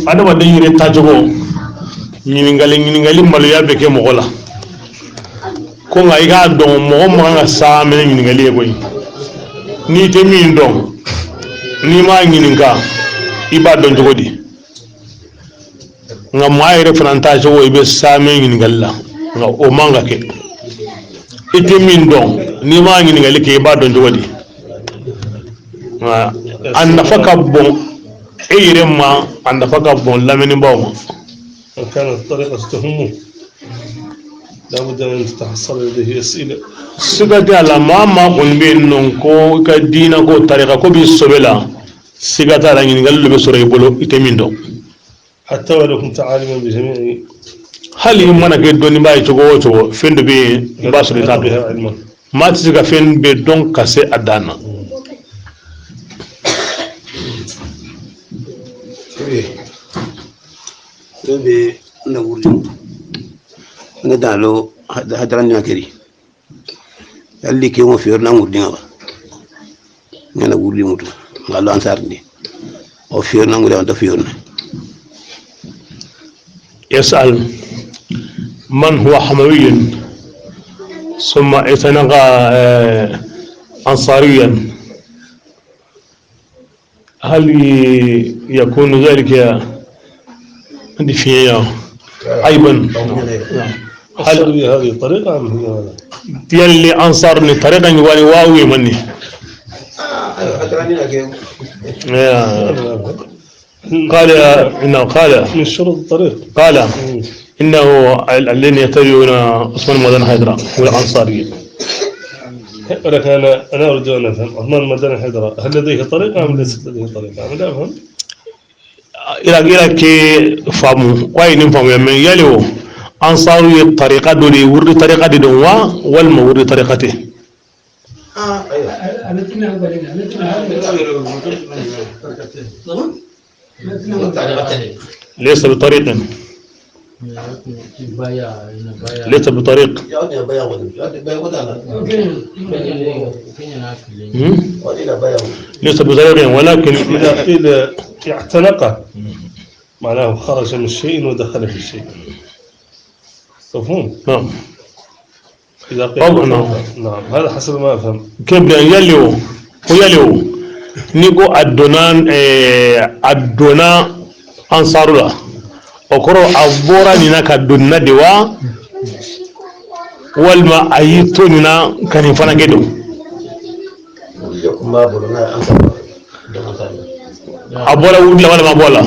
ada wada yire tajogo ñiningali maloya be ke mogo la ko nga i ga dɔn mɔgɔ maga ka saa mene ɲininkali ye koyi n'i tɛ min dɔn n'i m'a ɲininka i b'a dɔn cogo di nka maa yɛrɛ fana t'a cogo i bɛ saa mene ɲininkali la nka o man ka kɛ i tɛ min dɔn n'i m'a ɲininkali kɛ i b'a dɔn cogo di a nafa ka bon e yɛrɛ ma a nafa ka bon lamɛnnibaw ma لابد أن تتحصل لديه أسئلة. سيغاتي على ما كون بين نونكو كدينا كو طريقة كو بيسوبلا سيغاتا على نينغال لو بسوري بولو يتميندو حتى ولو كنت عالما بجميع هل يمنا كدوني باي تشوغو تشوغو فين بي باسوري تابي ما تسيغا فين بي دون كاسي ادانا بي نقول ندالو هدران ناكري اللي كيمو فيرنا مودينا با انا ولي موتو قالو انصار دي او فيرنا مودي انت فيرنا يسأل من هو حموي ثم يتنقى أنصاريا هل يكون ذلك عندي فيها عيبا هل هذه طريقة أم هي هذا؟ يلي أنصارني طريقة يوالي واوي مني قال إنه قال من شروط الطريق قال إنه الذين يتبعون عثمان مدن حيدرة هو الأنصاري ولكن أنا أرجو أن أفهم عثمان مدن حيدرة هل لديه طريقة أم ليست لديه طريقة؟ أنا لا أفهم إلى كي فهموا وين فهموا من يلو أنصاري الطريقة دولي ورد طريقة دوا والما ورد طريقته ليس بطريق ليس بطريق ليس بطريق ولكن إذا قيل اعتنقه معناه خرج من شيء ودخل في شيء مفهوم؟ نعم إذا قيل نعم هذا حسب ما أفهم كيف يليو نيكو أدونا أنصار الله okoro abora nina ka donna dewa walma ayito nina kan fana gedo abora wudla wala ma bola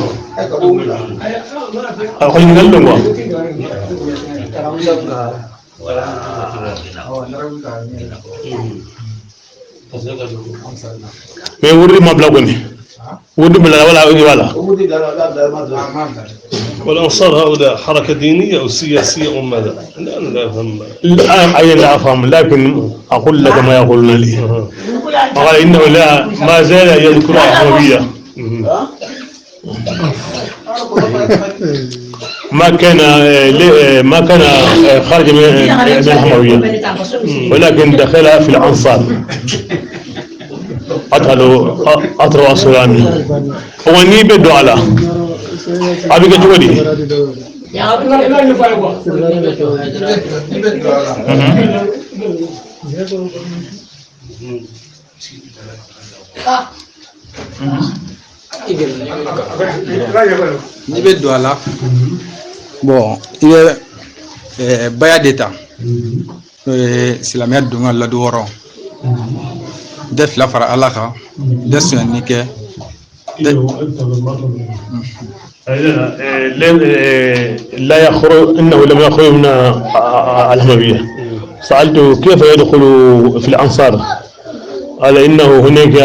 ko ni ngal dongo me wurri mabla goni ودي من ولا والأنصار هؤلاء حركة دينية أو سياسية أم ماذا؟ لا أفهم لا أفهم لكن أقول لك ما يقولون لي قال إنه لا ما زال يذكر الحموية ما كان خارج من الحموية ولكن دخلها في الأنصار أطروا أصلاني هو نيبه دوالا أبي كتودي نيبه دوالا bon il est baya d'état silamɛ dunga ladu wɔrɔ de fila fara ala kan de sɔnni kɛ لا يخرج إنه لم يخرج من الحموية سألته كيف يدخل في الأنصار قال إنه هناك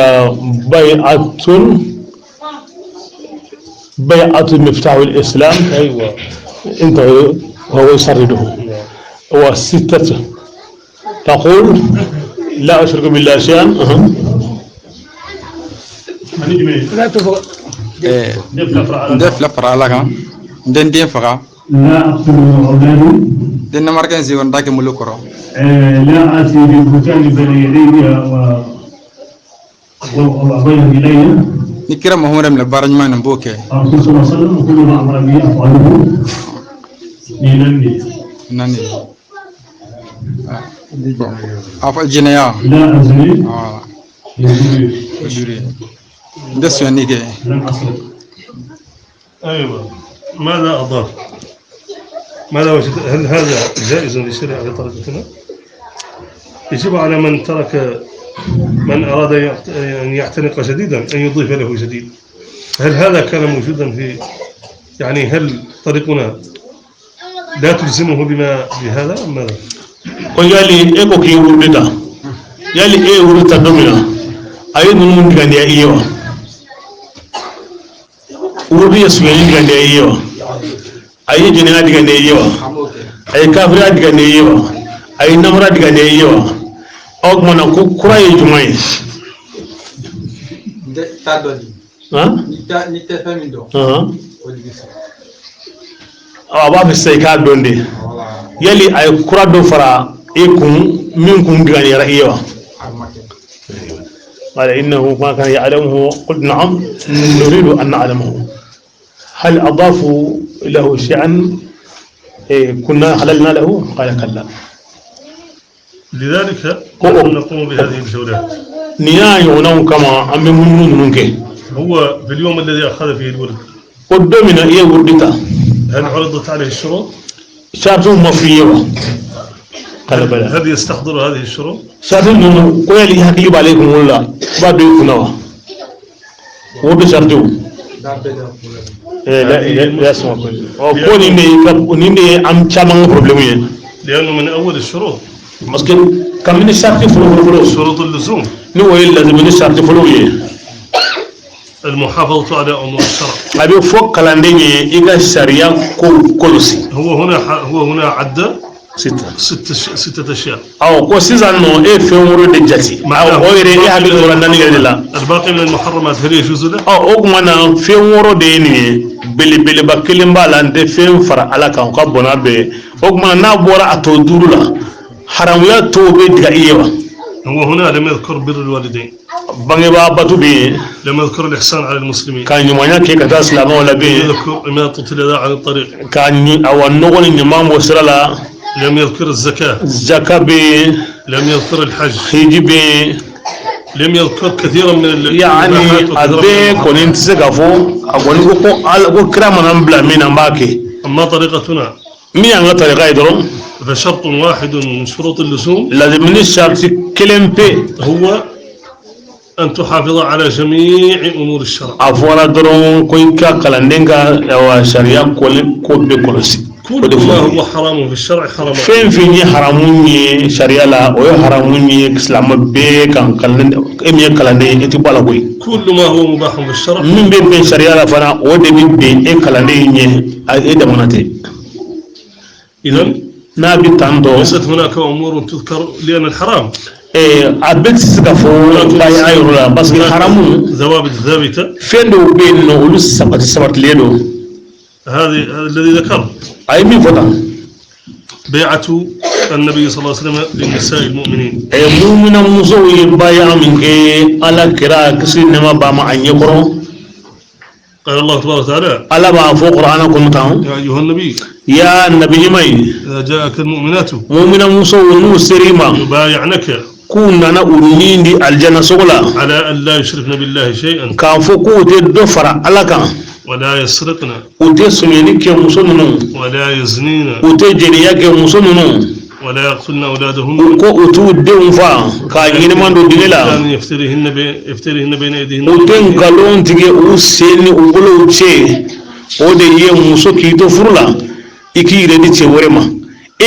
بيعة مفتاح الإسلام أيوة انت هو يسرده هو ستة تقول لا أشرك بالله شيئا de fila fara ala kan den faga لا أقتل أولادي den na markan si wanda ke mulu koro لا آتي بالبهتان بين يدي وأبين إلي نكرم محمد من البارج ما نبوكه الرسول صلى الله عليه وسلم وكل ما أمر به أفعاله لنمي ناني أفعل جنيا لا أزلي بدوري دس يعني كه لم أصل. أيوة ماذا أضاف؟ ماذا وجد؟ هل هذا جائز للشريعة بطريقتنا؟ يجب على من ترك من أراد أن يعتنق جديدا أن يضيف له جديد. هل هذا كان موجودا في يعني هل طريقنا لا تلزمه بهذا أم ماذا؟ ويالي إيكو كي ولدتا يالي إيه ولدتا دومينا أي نمون دي إيوا ولدي يسمعين دي إيوا أي جنينا دي إيوا أي كافرا دي إيوا أي نمرا دي إيوا أو منا كوراي جمعي ها؟ أبا في السيكات دوندي يلي أي كرا دو فرا إيكم منكم دغاني رأيوا قال إنه ما كان يعلمه قلت نعم نريد أن نعلمه هل أضافوا له شيئا كنا حللنا له قال كلا لذلك نقوم بهذه الجولات نيا يونو كما أم من ممكن هو في اليوم الذي أخذ فيه الولد قدمنا إيه وردتا هل عرضت عليه الشروط؟ شرطه مفيوا قال بلى هل يستحضر هذه الشروط؟ شرطه إنه كل يحكي عليكم ولا بعد يكونوا ورد شرطه لا اسمع كون إني أم شامن بروبلمين لأنه من أول الشروط مسكين كم من الشرط فلو شروط اللزوم نو إلا من الشرط فلو المحافظة على أمور الشرع أبي فوق كلانديني إذا الشريعة كولوسي هو هنا عدى ستة أشياء أو كوسيزا نو إيه في أمور الدجاتي أو غيره إيه هذا الأمور النانية لا الباقي من المحرمات هل يجوز له؟ أو أقمنا في أمور ديني بلي بكلم بالان في فرع على كم كابونا به أقمنا نابورا أتودولا حراميات توبي دقائية هو هنا لم يذكر بر الوالدين بانجبا باتوبي لم يذكر الإحسان على المسلمين كان يومنا كي كتاس لا ولا بي يذكر إماتة الأذى عن الطريق كان أو النقل الإمام وسرلا لم يذكر الزكاة بي لم يذكر الحج بي لم يذكر كثيرا من يعني أدي كونين تسقفو أقولي كو على كرام نبلا من أماكي أما طريقتنا مين عن طريقة يدرون فشرط واحد من شروط اللزوم لازم من الشرط كلام بي هو أن تحافظ على جميع أمور الشرع أفورا درون كوينكا كلاندينكا أو شريعة كل بكولسي كل ما هو حرام في الشرع حرام فين فيني حراموني شريعة لا أو حراموني إسلام بي كان كلاند إمي كلاندي إتبالا كوي كل ما هو مباح في الشرع من بين شريعة لا فنا ودي بي كلاندي إني أيدا مناتي إذن نبي تاندو ليست هناك أمور تذكر لأن الحرام أبد سكافو باي أيرولا بس الحرام ضوابط ثابتة فين دو بين نقول سبت ليدو هذا الذي ذكر أي مين فتا بيعة النبي صلى الله عليه وسلم للنساء المؤمنين مؤمن مسوي بايع منك على كرا كسي نما باما أنيكرو قال الله تبارك وتعالى على ما فوق قرآن كنتاهم يا أيها النبي يا النبي ماي إذا جاءك المؤمنات مؤمن مسوي نو سريما يبايعنك كنا نقولين دي الجنة سولا على أن لا يشركن بالله شيئا كان فوقو تدفر على كان ولا يسرقن وتسميني كمسنون ولا يزنين وتجريا كمسنون ولا يقتلن أولادهن ko utu den fa ka yini mando digela كان يفتريهن بين أيديهن uten galon tige u seni u bolo che o de ye muso ki to furula iki re di che worema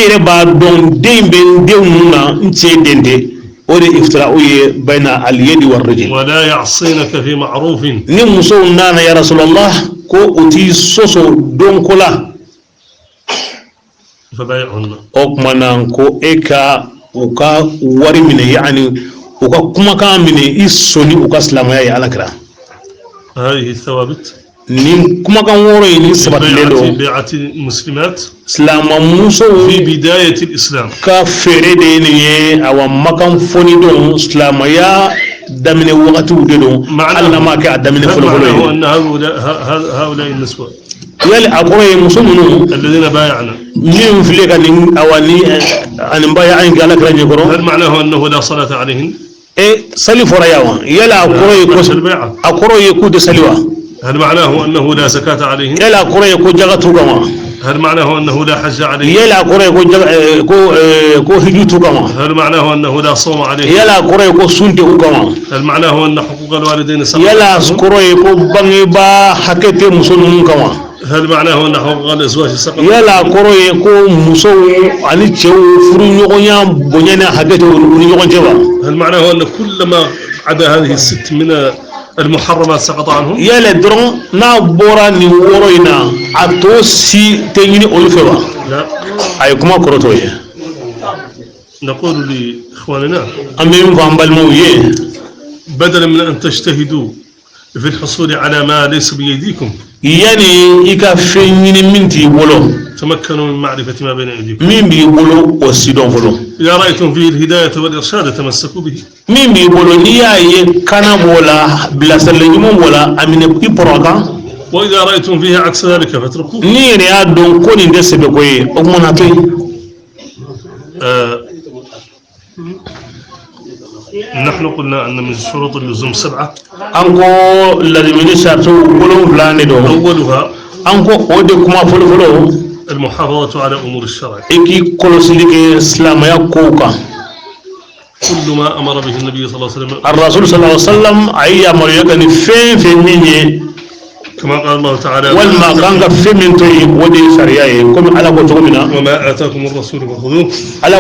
ere ba don dembe demuna nche dende o de iftira o ye baina al yadi war rijl ولا يعصينك في معروف ni muso nana ya rasulullah ko uti soso don kola فبايعهن okmanan ko eka uka wari mine yani uka kuma ka mine isoni uka islamaya ya alakira هذه الثوابت ni kuma kan woro ni sabat ledo بيعة المسلمات islam muso في بداية الإسلام ka fere de ni awa makan foni don islamaya دمن وقت ودلو على ما كان دمن فلو هو أن هؤلاء النسوة يلي أقوي مسلمون الذين بايعنا من فلك أواني أن بايعين قالك رجل كرو هل معناه أنه لا صلاة عليهن؟ إيه سلي فرياوا يلا أقوي يكود سليوا هل معناه أنه لا زكاة عليهن؟ يلا أقوي يكود جغتو كما هل معناه أنه لا حج عليهن؟ يلا أقوي يكود هجوتو كما هل معناه أنه لا صوم عليهن؟ يلا أقوي يكود سنتو كما هل معناه أن حقوق الوالدين سقط؟ يلا أقوي يكود بنيبا حكيتي مسلمون كما هل معناه أن حقوق الأزواج سقط؟ يلا أقوي يكود مسو علي تشو فرنيوغنيا بنينا حكيتي ونيوغنجوا هل معناه أن كل ما عدا هذه الست من المحرمات سقط عنهم؟ يلا درون نا بورا ني وروينا اتوسي تنيني اولفوا لا اي كما كروتوي نقول لاخواننا امين فامبال مويه بدلا من ان تجتهدوا في الحصول على ما ليس بيديكم يعني إيكا فيني منتي بولو تمكنوا من معرفة ما بين أيديكم مين بيقولوا وسيدون بولو إذا رأيتم فيه الهداية والإرشاد تمسكوا به مين بيقولوا نيا يكنا بولا بلا سلنيمون بولا أمين بيبروكا وإذا رأيتم فيه عكس ذلك فاتركوه نيا نيا دون كوني دس بكوي أقمناتي نحن قلنا أن من شروط اللزوم 7 أنكو الذي من شرطه بولو فلان دو أولها أنكو أودكما فلو المحافظة على أمور الشرع إكي كولوسيليك إسلام يا كوكا كل ما أمر به النبي صلى الله عليه وسلم الرسول صلى الله عليه وسلم أي أمر يكن في مني كما قال الله تعالى والما كان في من توي ودي شريعه كم على قوتنا وما آتاكم الرسول فخذوه على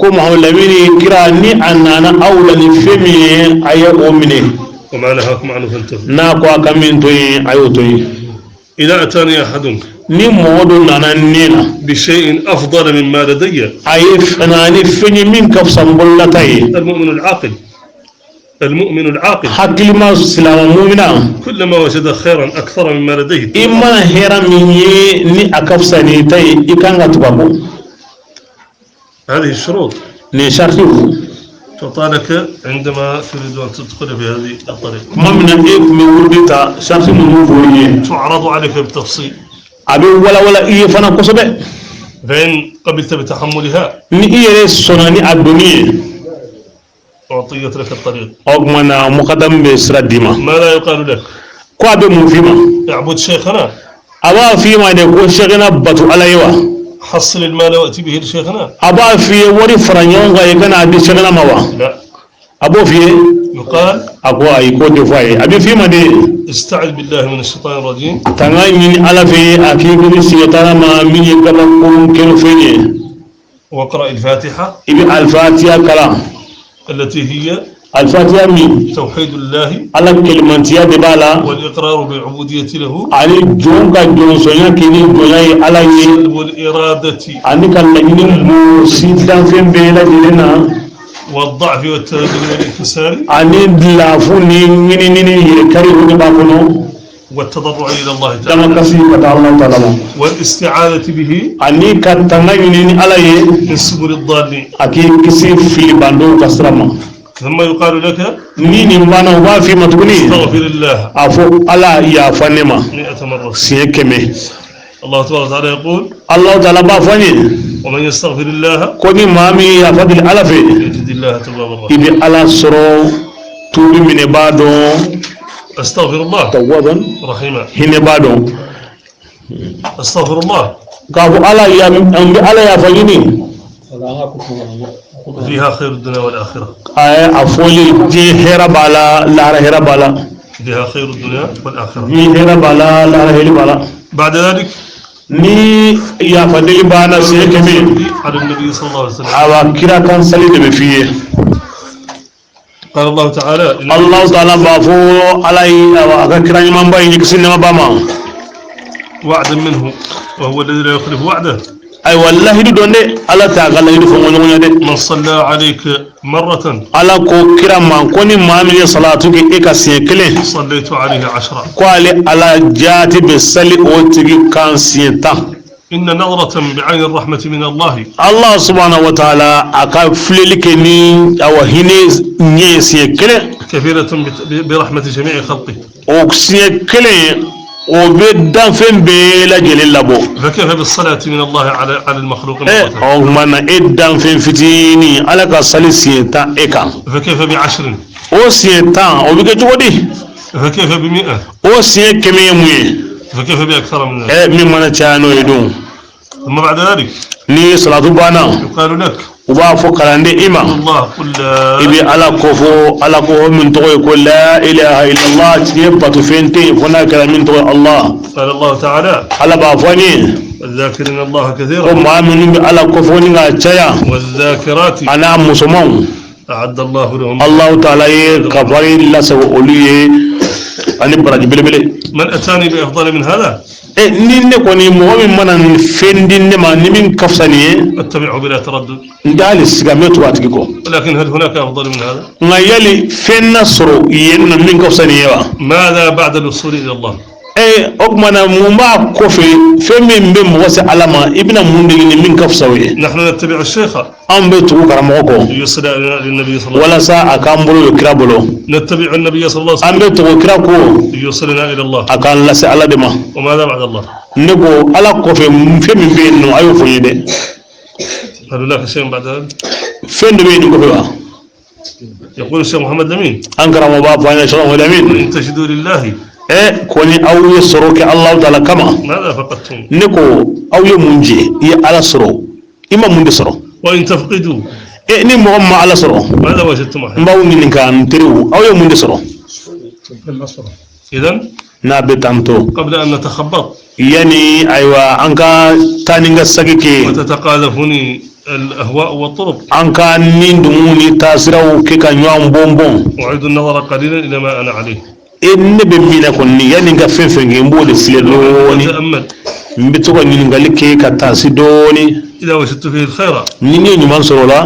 كم علمني كراني أننا أولى فيمي أي أمني وما نهاكم عنه فانتهوا ناكو كمين توي أيو توي إذا أتاني أحد ni modu nana nena بشيء أفضل مما لدي أي فناني فيني من كفصم بلتاي المؤمن العاقل حكي ما سلام مؤمنا كلما وجد خيرا أكثر مما لديه إما هيرا مني ني أكفصني تاي إكان تبابو هذه الشروط نشاركه تعطى لك عندما تريد أن تدخل في هذه الطريق ما من إيك من ولدتا شارك من فوريه تعرض عليك بالتفصيل أبي ولا إيه فانا كسبة فإن قبلت بتحملها ni iyere sonani adoni أعطيت لك الطريق أغمنا مقدم بسرا ديما ماذا يقال لك كو أبي مفيما اعبد شيخنا أبا فيما يكون شيخنا بطو على يوا حصل المال وأتي به لشيخنا أبا في وري فرنيون غايكنا عدي شيخنا موا لا أبو في يقال أبو أيكو دفاعي أبي فيما دي استعذ بالله من الشيطان الرجيم تنغي من على في أكيد من سيطان ما من يقبلكم كنو فيني واقرأ الفاتحة إبي الفاتحة كلام التي هي الفاتحة من توحيد الله على كلمتيا دبالا والإقرار بالعبودية له علي جونكا جونسونيا كيني جوناي على والإرادة أني كان لجني موسيقى في بيلا جلنا والضعف والتردد والانكسار أني دلافوني نيني كاريهوني باكونو والتضرع إلى الله كما تعالى كسي كتار الله تعالى والاستعاذة به أني كتنا يني على من سبل الضالين أكيد كسي في باندو كسرما ثم يقال لك نيني مبانا وافي متقولي استغفر الله أفو الله يا فنما 100 مرة سيكمي الله تبارك وتعالى يقول الله تعالى بافني ومن يستغفر الله كوني مامي يا فضل ألفي يجد الله توابا رحيما إذا على سرو توبي من بعدو استغفر الله توابا رحيما هنا بعدو استغفر الله كابو على يا أمي على يا فني فيها خير الدنيا والآخرة أي أفولي دي هيرا بالا لا هيرا بالا فيها خير الدنيا والآخرة دي هيرا بالا لا هيرا بالا بعد ذلك ni ya fadili bana sai kame على النبي صلى الله عليه وسلم awa kira kan sali da bifiye قال الله تعالى Allah ta'ala ba fo alai awa aka kira man bai ni kisin ma ba ma وعدا منه وهو الذي لا يخلف وعده ai wallahi du donde ala ta galla hidu fo woni woni de من صلى عليك مرة ala ko kira man koni ma min salatu ke e ka sin kele صليت عليه 10 ko ale ala jati be sali o tigi kan sin ta إن نظرة بعين الرحمة من الله الله سبحانه وتعالى أكا فللكني أو هني نيسي كله كثيرة برحمة جميع خلقه أكسي كله وبدأ فين بلا جليل لبو فكيف بالصلاة من الله على المخلوق أو من إدام فين فتيني على كسل سيتا إكا فكيف بعشر أو سيتا أو بيجي جودي فكيف ب100 أو سيتا كمية موي فكيف بأكثر من ذلك من من تشانو يدون ثم بعد ذلك ني صلاة بانا يقال لك وبافو كلاندي إما الله قل إبي على كفو من توي كل لا إله إلا الله تيبت فينتي هناك من توي الله قال الله تعالى على بافوني والذاكرين الله كثيرا وما من على كفو نيغا تشايا والذاكرات أنا مسلمون أعد الله لهم الله تعالى كفر الله سو أولي أني براج بلبل من أتاني بأفضل من هذا نين كوني مهم من فندين ما نمين كفسانية أتبعه بلا تردد دالس كميت واتكو ولكن هل هناك أفضل من هذا نيالي فين نصرو ين من كفسانية ماذا بعد الوصول إلى الله أكمنا مما كوفي فمن بم وسع علما ابن مندين من كفسوي نحن نتبع الشيخ أم بتو كراموكو يصل للنبي صلى الله عليه ولا ساعة كامبلو يكرابلو وسلم نتبع النبي صلى الله عليه أم بتو كرابكو وسلم يوصلنا إلى الله أكان لسه على دما وماذا بعد الله نبو على كوفي فمن بينو أيو فيده هل هناك شيء بعد هذا فين بينو كوفي يقول الشيخ محمد لمين أنكر مباب فانا شرح ولمين إن تجدوا لله كوني أو يسروك الله تعالى كما ماذا فقدتم نكو أو يمنجي على سرو إما من سرو وإن تفقدوا ني مهم على سرو ماذا وجدتم مباو من كان تريو أو يمن سرو إذن نابتانتو قبل أن نتخبط يعني أيوة أنك تانينغا ساكيكي وتتقاذفني الأهواء والطرق أنك نيندموني تاسراو كيكا نيوان بومبون أعيد النظر قليلا إلى ما أنا عليه إن بمينا كوني يعني نغا فين يمبول سليلوني وأتأمل مبتوكا نينغالي كيكا تاسيدوني إذا وجدت فيه الخير نيني نيمان سرولا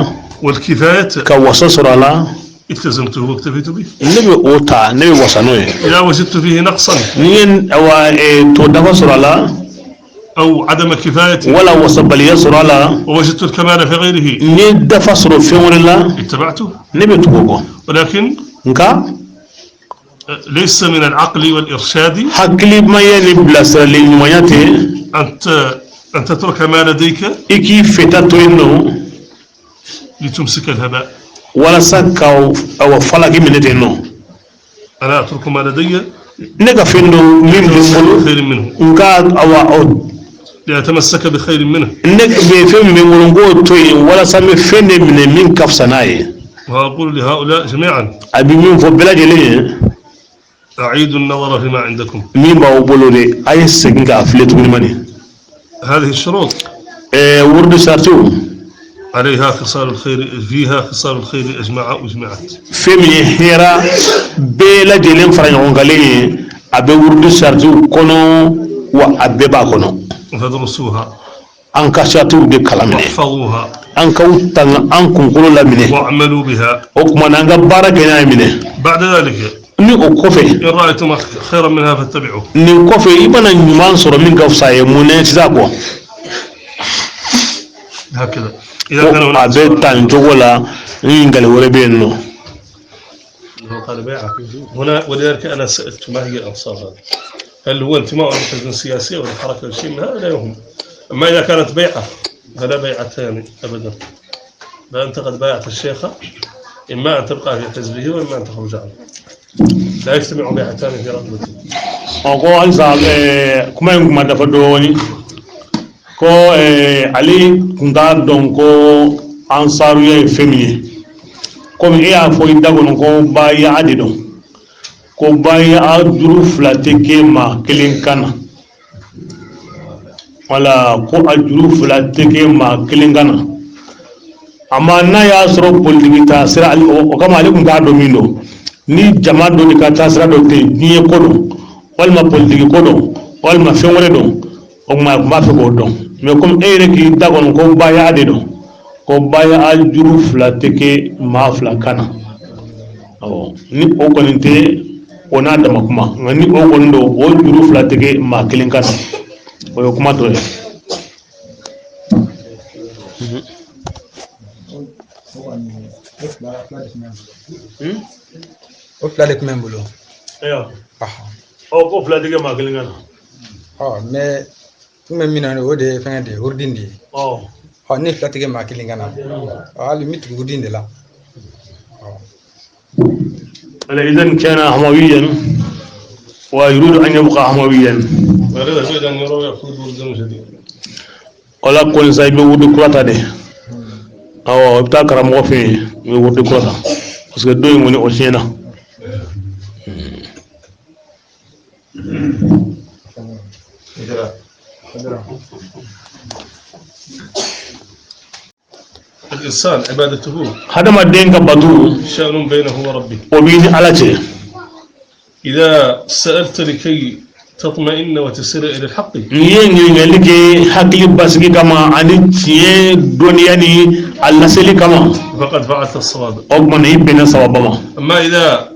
والكفاية كواسا سرولا التزمته واكتفيت به نبي أوتا نبي وسانوي إذا وجدت فيه نقصا نين أو تودافا سرولا أو عدم كفاية ولا وسبليا سرولا ووجدت الكمال في غيره نين دفا سرو فيورلا اتبعته نبي تكوكو ولكن نكا ليس من العقل والإرشاد حكلي ما يعني بلاسر للمياتي أن تترك ما لديك إكي فتاتو إنه لتمسك الهباء ولا سكا أو فلاكي من إنه أنا أترك ما لدي نكا فينو مين بيقولوا خير منه نكا أو لأتمسك بخير منه نك بيفهم بيقولوا توي ولا سامي فين من مين كفسناي وأقول لهؤلاء جميعا أبي مين فبلا جلي أعيدوا النظر فيما عندكم مين بقولوا لي أي سكين كافلت من ماني هذه الشروط ورد سارتو عليها خصال الخير فيها خصال الخير أجمعت فمن هيرا بلا جلين فرنون قالي أبي ورد سارتو كونو وأبي باكونو فدرسوها أنكشاتو بكلامنا واحفظوها أنكوتان أنكم كلوا لمنه واعملوا بها أكمن أنك بارك منه بعد ذلك ni o kɔfɛ إن رأيتم خيرا منها فاتبعوه nin kɔfɛ i bɛna ɲuman sɔrɔ min ka fisa ye mun ne sisan kɔ هكذا إذا ko كان a هناك bɛ tan cogo la ni ɲininkali wɛrɛ bɛ yen nɔ قال بيعة هنا ولذلك أنا سألت ما هي الأنصار هذا هل هو انتماء لحزب سياسي أو لحركة أو شيء من هذا لا يهم أما إذا كانت بيعة فلا بيعتان أبدا لا أنت قد بايعت الشيخ إما أن تبقى في حزبه وإما أن تخرج عنه لا يجتمع بيعتان في رقبته ko halisa kuma in kuma dafa dɔɔni ko ale kun t'a dɔn ko ansaruya ye fɛn min ye komi e y'a fɔ i da kɔnɔ ko baya'a de dɔn ko baya'a juru fila tɛ kɛ maa kelen kan na wala ko a juru fila tɛ kɛ maa kelen kan na amma n'a y'a sɔrɔ politiki taasira o kama ale kun t'a dɔn min don ni jama dɔ de ka taasira dɔ tɛ yen diɲɛ ko don walima politiki ko don walima fɛn wɛrɛ don o tuma a kun b'a fɛ k'o dɔn mais comme e yɛrɛ k'i da kɔnɔ ko baya'a de don ko baya'a juru fila tɛ kɛ maa fila kan na awɔ ni o kɔni tɛ o n'a dama kuma nka ni o kɔni don o juru fila tɛ kɛ maa kelen kan na o ye kuma dɔ ye o fila de tun bɛ n bolo ko fila tigɛ maa kelen ka na mais tun bɛ min na o de ye fɛngɛ de ye urudin de ye ne fila tigɛ maa kelen ka na hali n bɛ tugu urudin de la إذا كان همويا ويريد أن يبقى همويا ولا كل زي بيود كراتا ده أو بتاع كرام وفي بيود كراتا بس كدوي مني أشينا الإنسان عبادته هذا ما دين كبدو شأن بينه وربه وبين على شيء إذا سألت لكي تطمئن وتسير إلى الحق ينجي لك حقي بس كما أني تيه دنيا ني الله سلي كما فقد فعلت الصواب أقمن يبين صوابما أما إذا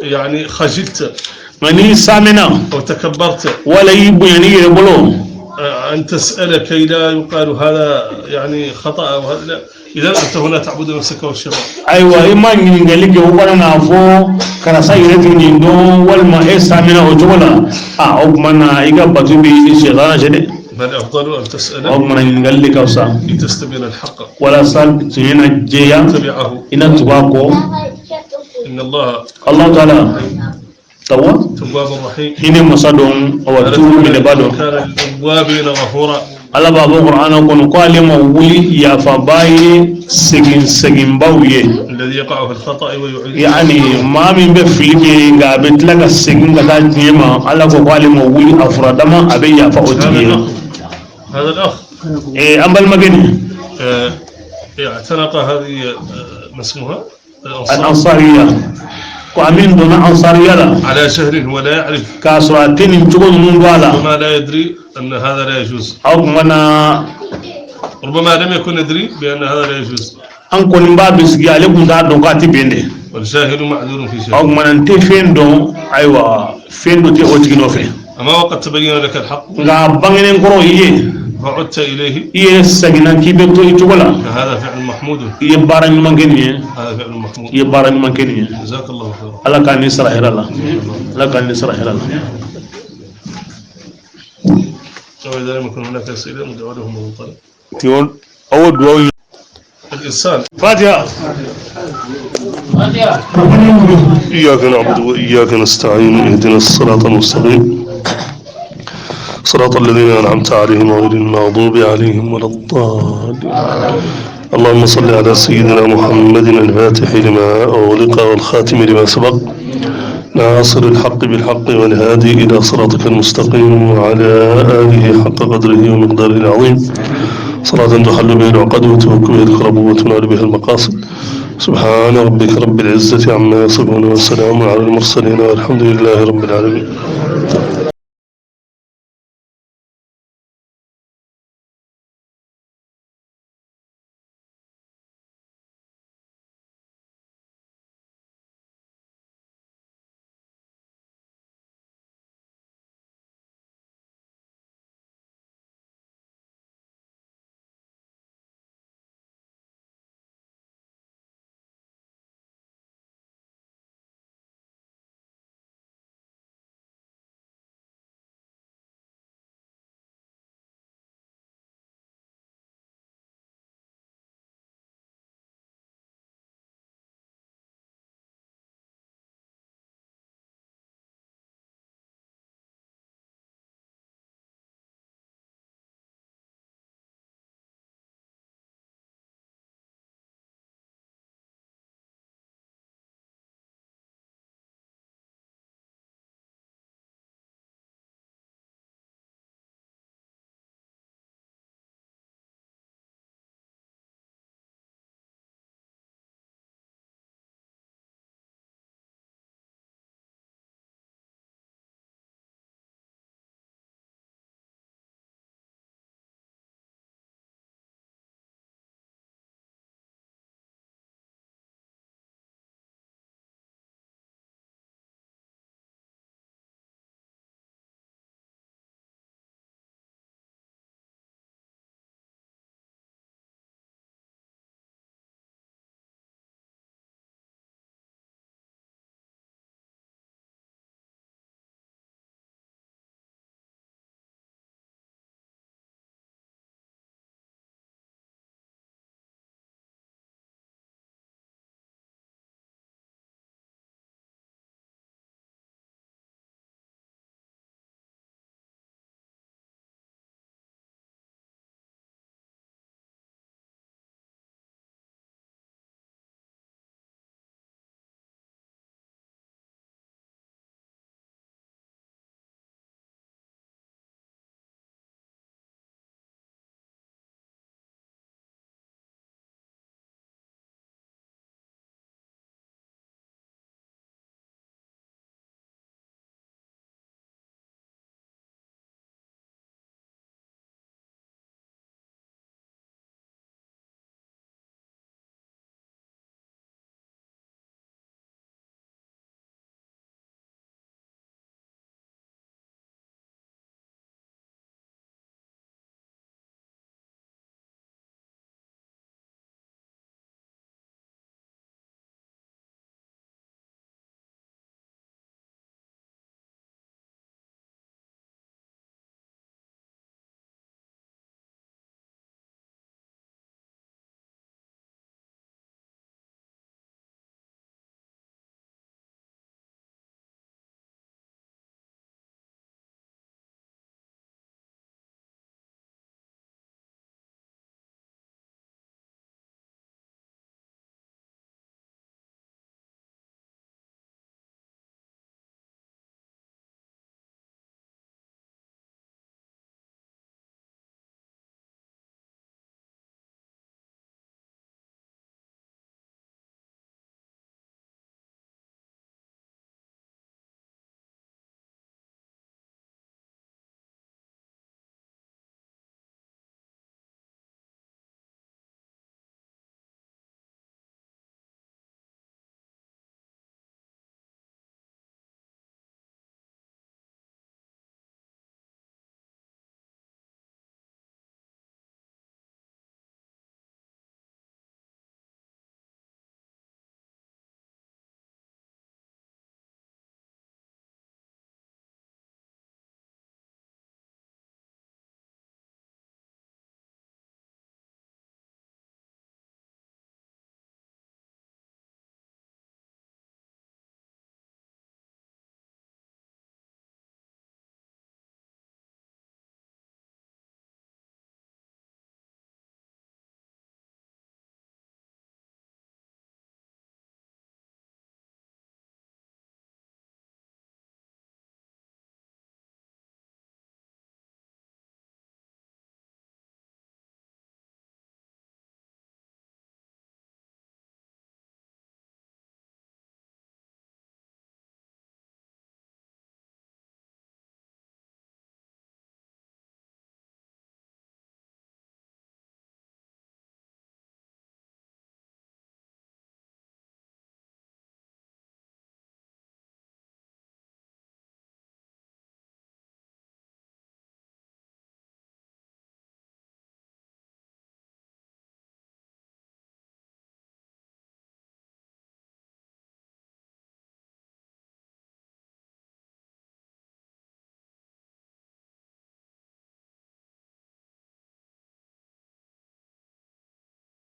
يعني خجلت مني سامنا وتكبرت ولا يبين يقولون أن تسأل كي لا يقال هذا يعني خطأ أو هذا لا. إذا أنت هنا تعبد نفسك والشيطان أيوة إما ينجلك ولا نافو كان سيرتي نيندو والما إسامنا وجولا أقمنا إيجا بتوبي الشيطان جد بل أفضل أن تسأل أقمنا ينجلك أوسا لتستبين الحق ولا سال تينا جيا تبعه إن تباكو إن الله تعالى توا تواب رحيم هنا مصادهم أو توب من بعدهم كان للأوابين غفورا ala baba qur'ana kono ko ale ma wuli ya fa baye segin bawye الذي يقع في الخطأ ويعيد yani ma min be filike ga be tlaga segin ga ta jema ala ko ale ma wuli afradama abe ya fa otiye هذا الأخ ambal mageni اعتنق هذه ما اسمها al-ansariya ko amin dona ansariya la على شهر ولا يعرف ka so atini tugo mun wala ربما لا يدري أن هذا لا يجوز aw mana ربما لم يكن يدري بأن هذا لا يجوز an ko nimba bisgi ale kun ta don ka ti bende والجاهل معذور في aw شيء mana te fendo aywa fendo te otigino fe أما وقد تبين لك الحق nga bangenen koro iye فعدت إليه iye sagina kibe to itugola فهذا فعل محمود iye bara nyuma keniye هذا فعل محمود iye bara nyuma keniye جزاك الله خيرا ala ka ni sarahira la ala ka ni sarahira la وإذا لم يكن هناك أسئلة ندعو لهم منطلق tiwon awo duwa الإنسان fatiha إياك نعبد وإياك نستعين اهدنا الصراط المستقيم صراط الذين أنعمت عليهم غير المغضوب عليهم ولا الضالين اللهم صل على سيدنا محمد الفاتح لما أغلق والخاتم لما سبق ناصر الحق بالحق والهادي إلى صراطك المستقيم وعلى آله حق قدره ومقداره العظيم صلاة تحل به العقد وتفك به الكرب وتنال به المقاصد سبحان ربك رب العزة عما يصفون والسلام على المرسلين والحمد لله رب العالمين